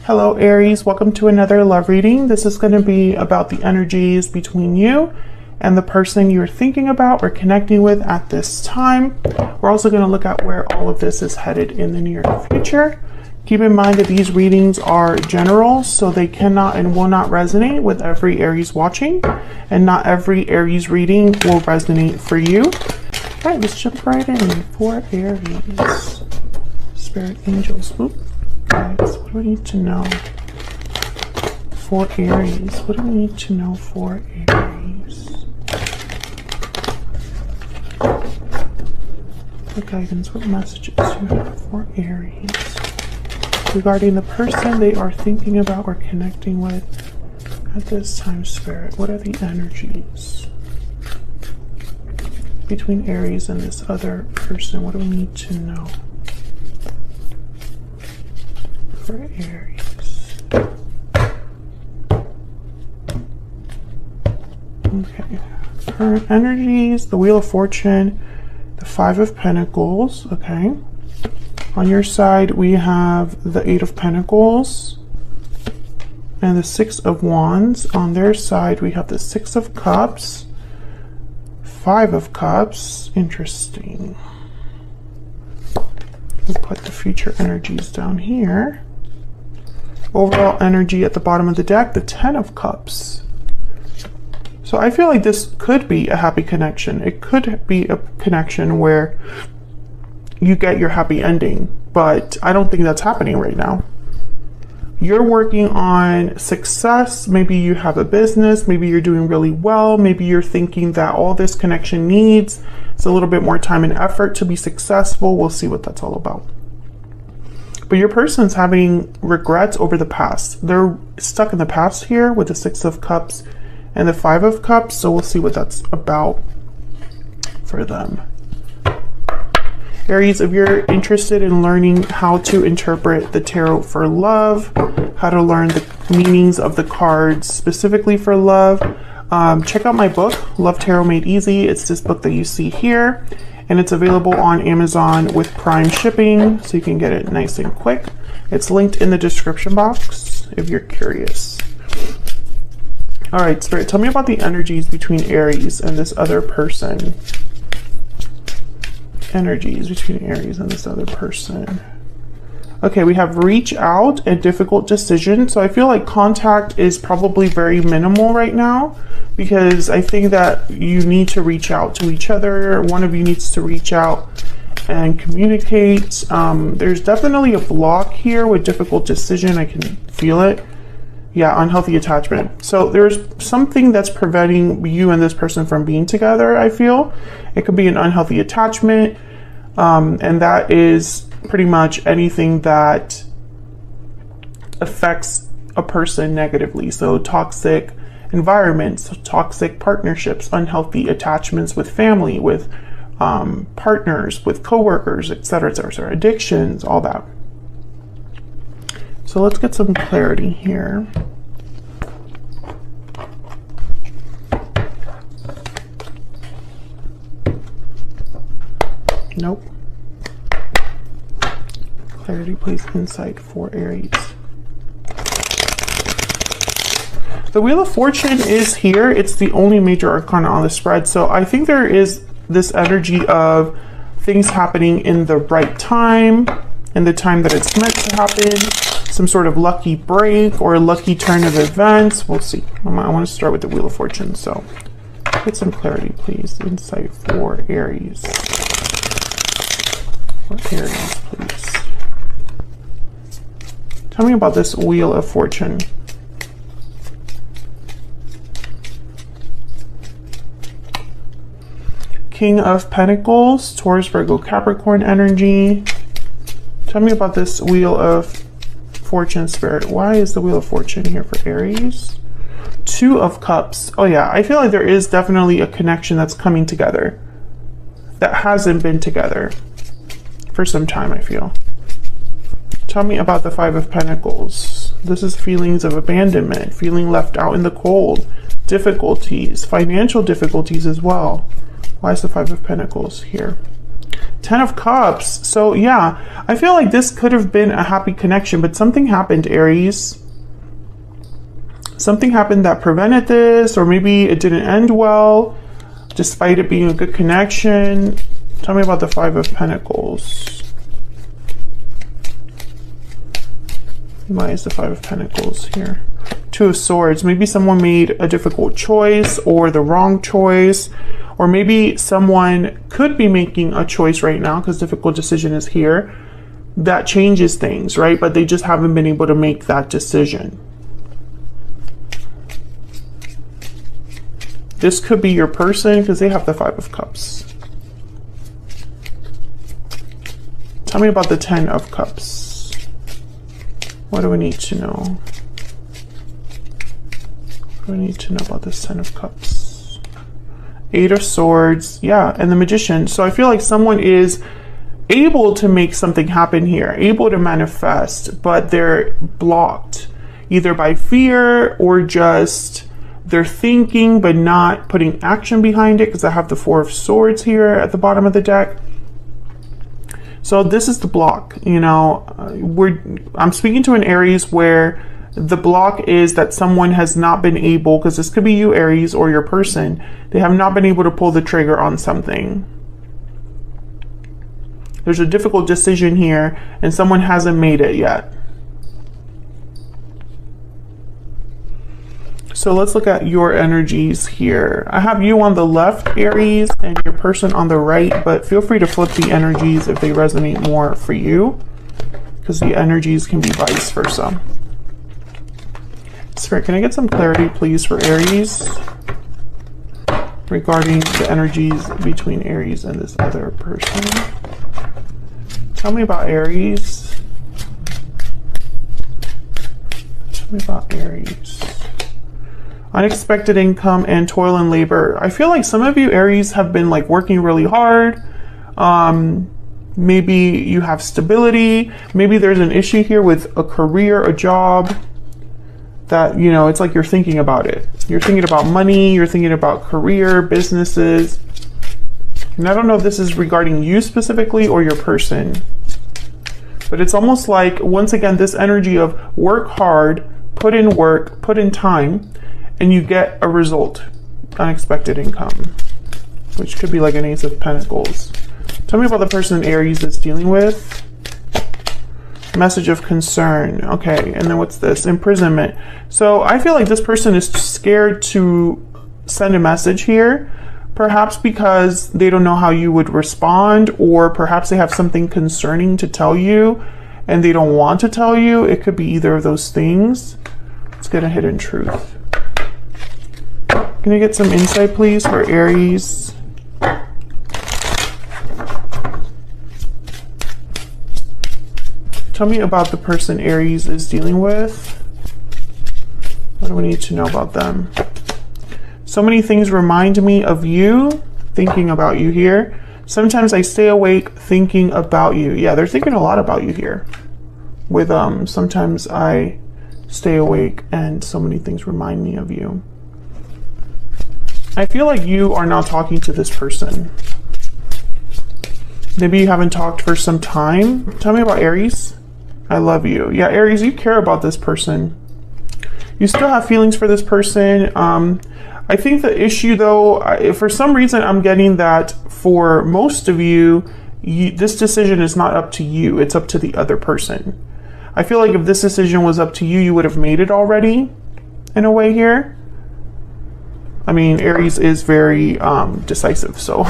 Hello Aries, welcome to another love reading. This is going to be about the energies between you and the person you're thinking about or connecting with at this time. We're also going to look at where all of this is headed in the near future. Keep in mind that these readings are general, so they cannot and will not resonate with every Aries watching, and not every Aries reading will resonate for you. All right, let's jump right in. For Aries, spirit angels. Oops. Guys, what do we need to know for Aries? What do we need to know for Aries? What guidance, what messages do you have for Aries regarding the person they are thinking about or connecting with at this time, Spirit? What are the energies between Aries and this other person? What do we need to know for Aries? Okay, current energies, the Wheel of Fortune, the Five of Pentacles. Okay, on your side we have the Eight of Pentacles and the Six of Wands. On their side we have the Six of Cups, Five of Cups. Interesting. We'll put the future energies down here. Overall energy at the bottom of the deck, the Ten of Cups. So I feel like this could be a happy connection. It could be a connection where you get your happy ending, but I don't think that's happening right now. You're working on success. Maybe you have a business. Maybe you're doing really well. Maybe you're thinking that all this connection needs is a little bit more time and effort to be successful. We'll see what that's all about. But your person's having regrets over the past. They're stuck in the past here with the Six of Cups and the Five of Cups. So we'll see what that's about for them. Aries, if you're interested in learning how to interpret the tarot for love, how to learn the meanings of the cards specifically for love, check out my book, Love Tarot Made Easy. It's this book that you see here, and it's available on Amazon with Prime shipping, so you can get it nice and quick. It's linked in the description box if you're curious. All right, Spirit, tell me about the energies between Aries and this other person. Energies between Aries and this other person. Okay, we have reach out and difficult decision. So I feel like contact is probably very minimal right now, because I think that you need to reach out to each other. One of you needs to reach out and communicate. There's definitely a block here with difficult decision. I can feel it. Yeah, unhealthy attachment. So there's something that's preventing you and this person from being together, I feel. It could be an unhealthy attachment, and that is pretty much anything that affects a person negatively. So toxic environments, toxic partnerships, unhealthy attachments with family, with partners, with coworkers, etc., etc., addictions, all that. So let's get some clarity here. Nope. Clarity, please. Insight for Aries. The Wheel of Fortune is here. It's the only major arcana on the spread. So I think there is this energy of things happening in the right time, in the time that it's meant to happen. Some sort of lucky break or a lucky turn of events. We'll see. I want to start with the Wheel of Fortune. So get some clarity, please. Insight for Aries. For Aries, please. Tell me about this Wheel of Fortune. King of Pentacles, Taurus, Virgo, Capricorn energy. Tell me about this Wheel of Fortune, Spirit. Why is the Wheel of Fortune here for Aries? Two of Cups. Oh yeah, I feel like there is definitely a connection that's coming together that hasn't been together for some time, I feel. Tell me about the Five of Pentacles. This is feelings of abandonment, feeling left out in the cold, difficulties, financial difficulties as well. Why is the Five of Pentacles here? Ten of Cups. So yeah, I feel like this could have been a happy connection, but something happened, Aries. Something happened that prevented this, or maybe it didn't end well, despite it being a good connection. Tell me about the Five of Pentacles. Why is the Five of Pentacles here? Two of Swords. Maybe someone made a difficult choice or the wrong choice, or maybe someone could be making a choice right now, because difficult decision is here, that changes things, right? But they just haven't been able to make that decision. This could be your person because they have the Five of Cups. Tell me about the Ten of Cups. What do we need to know? What do we need to know about this Ten of Cups? Eight of Swords, yeah, and the Magician. So I feel like someone is able to make something happen here, able to manifest, but they're blocked either by fear or just they're thinking but not putting action behind it, because I have the Four of Swords here at the bottom of the deck. So this is the block, you know, I'm speaking to an Aries where the block is that someone has not been able, because this could be you, Aries, or your person, they have not been able to pull the trigger on something. There's a difficult decision here and someone hasn't made it yet. So let's look at your energies here. I have you on the left, Aries, and your person on the right, but feel free to flip the energies if they resonate more for you, because the energies can be vice versa. Spirit, can I get some clarity, please, for Aries regarding the energies between Aries and this other person? Tell me about Aries. Tell me about Aries. Unexpected income and toil and labor. I feel like some of you, Aries, have been like working really hard. Maybe you have stability. Maybe there's an issue here with a career, a job, that, you know, it's like you're thinking about it. You're thinking about money, you're thinking about career, businesses. And I don't know if this is regarding you specifically or your person, but it's almost like, once again, this energy of work hard, put in work, put in time, and you get a result, unexpected income, which could be like an Ace of Pentacles. Tell me about the person Aries is dealing with. Message of concern. Okay, and then what's this? Imprisonment. So I feel like this person is scared to send a message here, perhaps because they don't know how you would respond, or perhaps they have something concerning to tell you and they don't want to tell you. It could be either of those things. Let's get a hidden truth. Can I get some insight, please, for Aries? Tell me about the person Aries is dealing with. What do we need to know about them? So many things remind me of you, thinking about you here. Sometimes I stay awake thinking about you. Yeah, they're thinking a lot about you here. With sometimes I stay awake and so many things remind me of you. I feel like you are not talking to this person. Maybe you haven't talked for some time. Tell me about Aries. I love you. Yeah, Aries, you care about this person. You still have feelings for this person. I think the issue, though, for some reason, I'm getting that for most of you, this decision is not up to you. It's up to the other person. I feel like if this decision was up to you, you would have made it already, in a way here. I mean, Aries is very decisive, so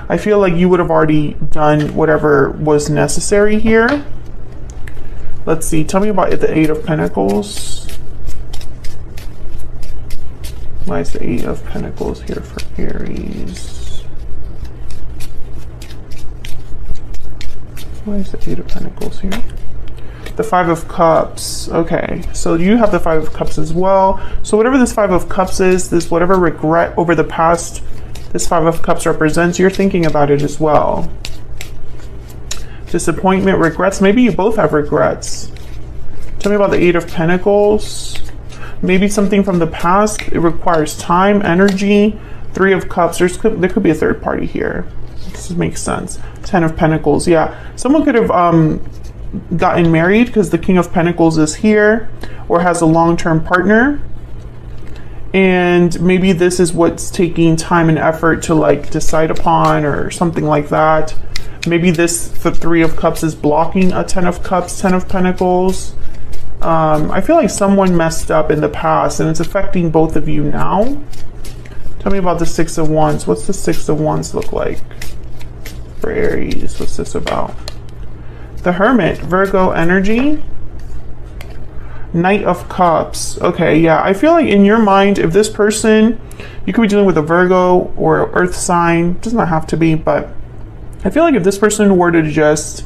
I feel like you would have already done whatever was necessary here. Let's see, tell me about the Eight of Pentacles. Why is the Eight of Pentacles here for Aries? Why is the Eight of Pentacles here? The Five of Cups. Okay, so you have the Five of Cups as well. So whatever this Five of Cups is, this whatever regret over the past this Five of Cups represents, you're thinking about it as well. Disappointment, regrets. Maybe you both have regrets. Tell me about the Eight of Pentacles. Maybe something from the past. It requires time, energy. Three of Cups. There could be a third party here. Let's This makes sense. 10 of Pentacles. Yeah, someone could have gotten married because the King of Pentacles is here, or has a long-term partner. And maybe this is what's taking time and effort to like decide upon, or something like that. Maybe the 3 of Cups is blocking a 10 of Cups, 10 of Pentacles. I feel like someone messed up in the past and it's affecting both of you now. Tell me about the 6 of Wands. What's the 6 of Wands look like for Aries? What's this about? The Hermit, Virgo energy. Knight of Cups. Okay, yeah, I feel like in your mind, if this person, you could be dealing with a Virgo or Earth sign, it does not have to be, but I feel like if this person were to just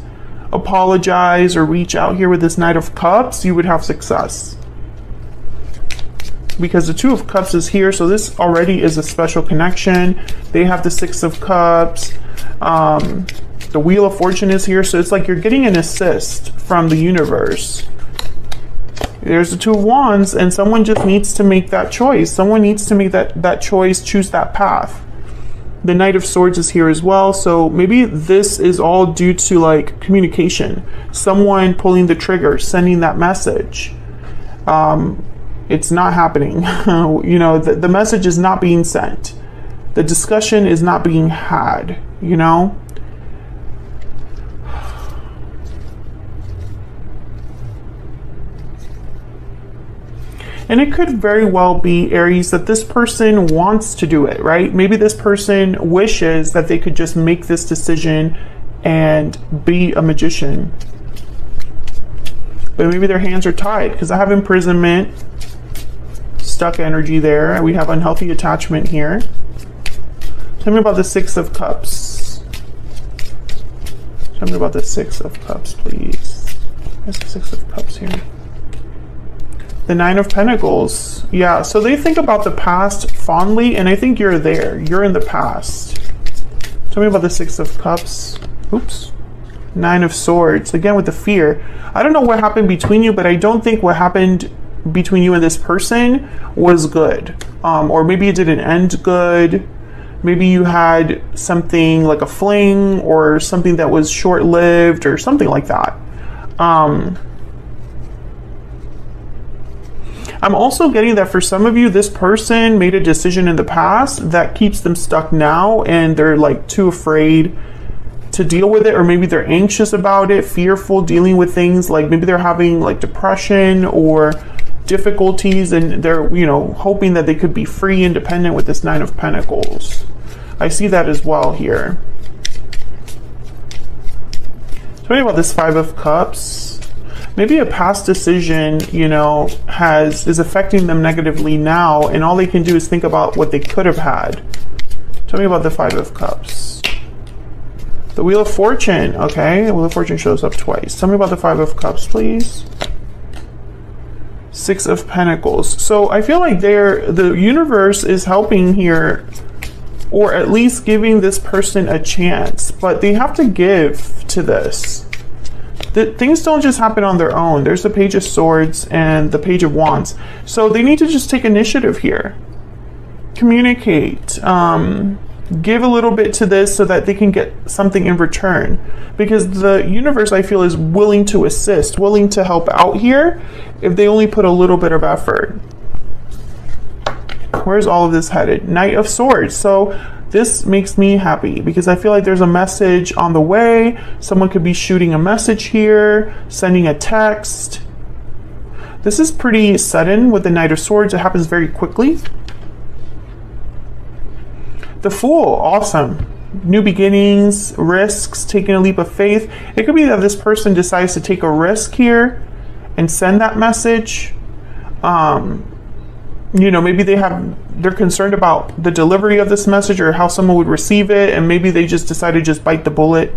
apologize or reach out here with this Knight of Cups, you would have success. Because the 2 of Cups is here, so this already is a special connection. They have the 6 of Cups. The Wheel of Fortune is here, so it's like you're getting an assist from the universe. There's the 2 of Wands, and someone just needs to make that choice. Someone needs to make that choice, choose that path. The Knight of Swords is here as well, so maybe this is all due to like communication. Someone pulling the trigger, sending that message. It's not happening. You know, the message is not being sent. The discussion is not being had, you know? And it could very well be, Aries, that this person wants to do it, right? Maybe this person wishes that they could just make this decision and be a magician. But maybe their hands are tied, because I have imprisonment, stuck energy there. We have unhealthy attachment here. Tell me about the 6 of Cups. Tell me about the 6 of Cups, please. Where's the 6 of Cups here? The 9 of Pentacles. Yeah, so they think about the past fondly, and I think you're there. You're in the past. Tell me about the 6 of Cups. Oops. 9 of Swords. Again, with the fear. I don't know what happened between you, but I don't think what happened between you and this person was good. Or maybe it didn't end good. Maybe you had something like a fling, or something that was short-lived, or something like that. I'm also getting that for some of you, this person made a decision in the past that keeps them stuck now, and they're like too afraid to deal with it, or maybe they're anxious about it, fearful, dealing with things like maybe they're having like depression or difficulties, and they're, you know, hoping that they could be free, independent with this 9 of Pentacles. I see that as well here. Tell me about this 5 of Cups. Maybe a past decision, you know, is affecting them negatively now, and all they can do is think about what they could have had. Tell me about the 5 of Cups. The Wheel of Fortune. Okay, the Wheel of Fortune shows up twice. Tell me about the 5 of Cups, please. 6 of Pentacles. So I feel like the universe is helping here, or at least giving this person a chance, but they have to give to this. Things don't just happen on their own. There's the Page of Swords and the Page of Wands. So they need to just take initiative here. Communicate. Give a little bit to this so that they can get something in return. Because the universe, I feel, is willing to assist, willing to help out here if they only put a little bit of effort. Where's all of this headed? Knight of Swords. So this makes me happy because I feel like there's a message on the way. Someone could be shooting a message here, sending a text. This is pretty sudden with the Knight of Swords. It happens very quickly. The Fool, awesome. New beginnings, risks, taking a leap of faith. It could be that this person decides to take a risk here and send that message. You know, maybe they're concerned about the delivery of this message or how someone would receive it, and maybe they just decide to just bite the bullet.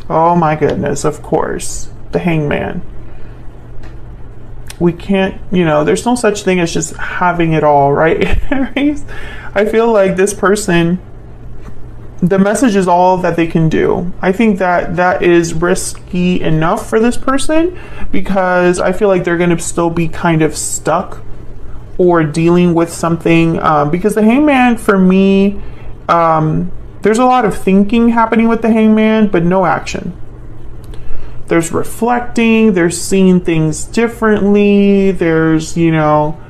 Oh my goodness, of course. The Hangman. We can't, you know, there's no such thing as just having it all, right? I feel like this person, the message is all that they can do. I think that is risky enough for this person because I feel like they're going to still be kind of stuck or dealing with something, because the Hangman for me There's a lot of thinking happening with the Hangman, but no action. There's reflecting, there's seeing things differently, there's, you know,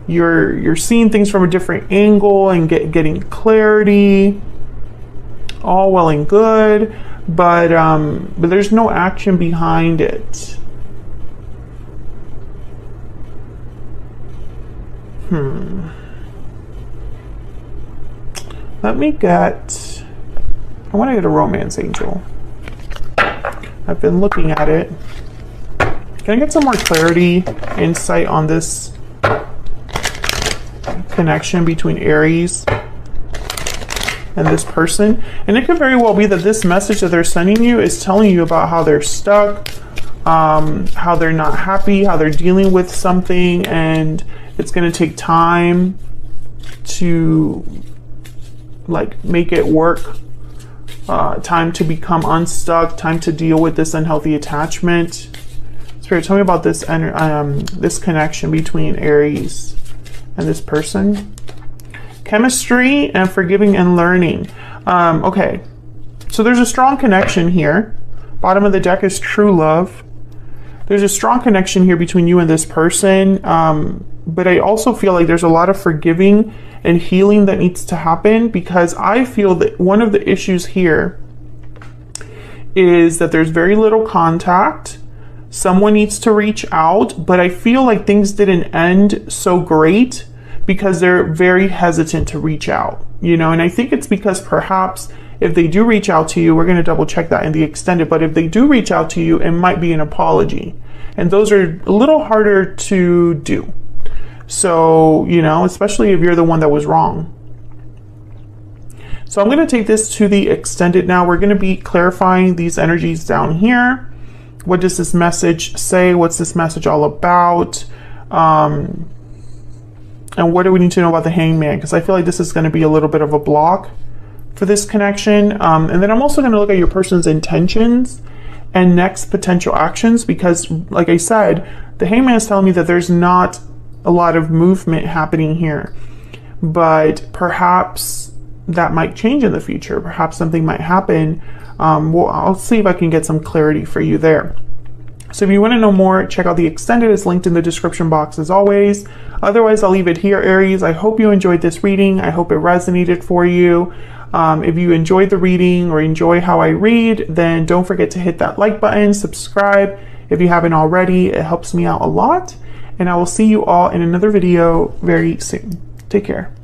you're seeing things from a different angle and getting clarity. All well and good, but there's no action behind it. Let me get, I want to get a romance angel. I've been looking at it. Can I get some more clarity, insight on this connection between Aries and this person? And it could very well be that this message that they're sending you is telling you about how they're stuck, how they're not happy, how they're dealing with something, and it's going to take time to like make it work, time to become unstuck, time to deal with this unhealthy attachment. Spirit, tell me about this this connection between Aries and this person. Chemistry and forgiving and learning. Okay, so there's a strong connection here. Bottom of the deck is true love. There's a strong connection here between you and this person, but I also feel like there's a lot of forgiving and healing that needs to happen, because I feel that one of the issues here is that there's very little contact. Someone needs to reach out, but I feel like things didn't end so great because they're very hesitant to reach out, you know, and I think it's because perhaps if they do reach out to you, we're going to double check that in the extended, but if they do reach out to you, it might be an apology. And those are a little harder to do. So, you know, especially if you're the one that was wrong. So I'm going to take this to the extended now. We're going to be clarifying these energies down here. What does this message say? What's this message all about? And what do we need to know about the Hangman? Because I feel like this is going to be a little bit of a block for this connection. And then I'm also going to look at your person's intentions and next potential actions, because like I said, the Hangman is telling me that there's not a lot of movement happening here, but perhaps that might change in the future. Perhaps something might happen. Well, I'll see if I can get some clarity for you there. So if you want to know more, check out the extended. It's linked in the description box as always. Otherwise, I'll leave it here, Aries. I hope you enjoyed this reading. I hope it resonated for you. If you enjoyed the reading or enjoy how I read, then don't forget to hit that like button, subscribe if you haven't already. It helps me out a lot. And I will see you all in another video very soon. Take care.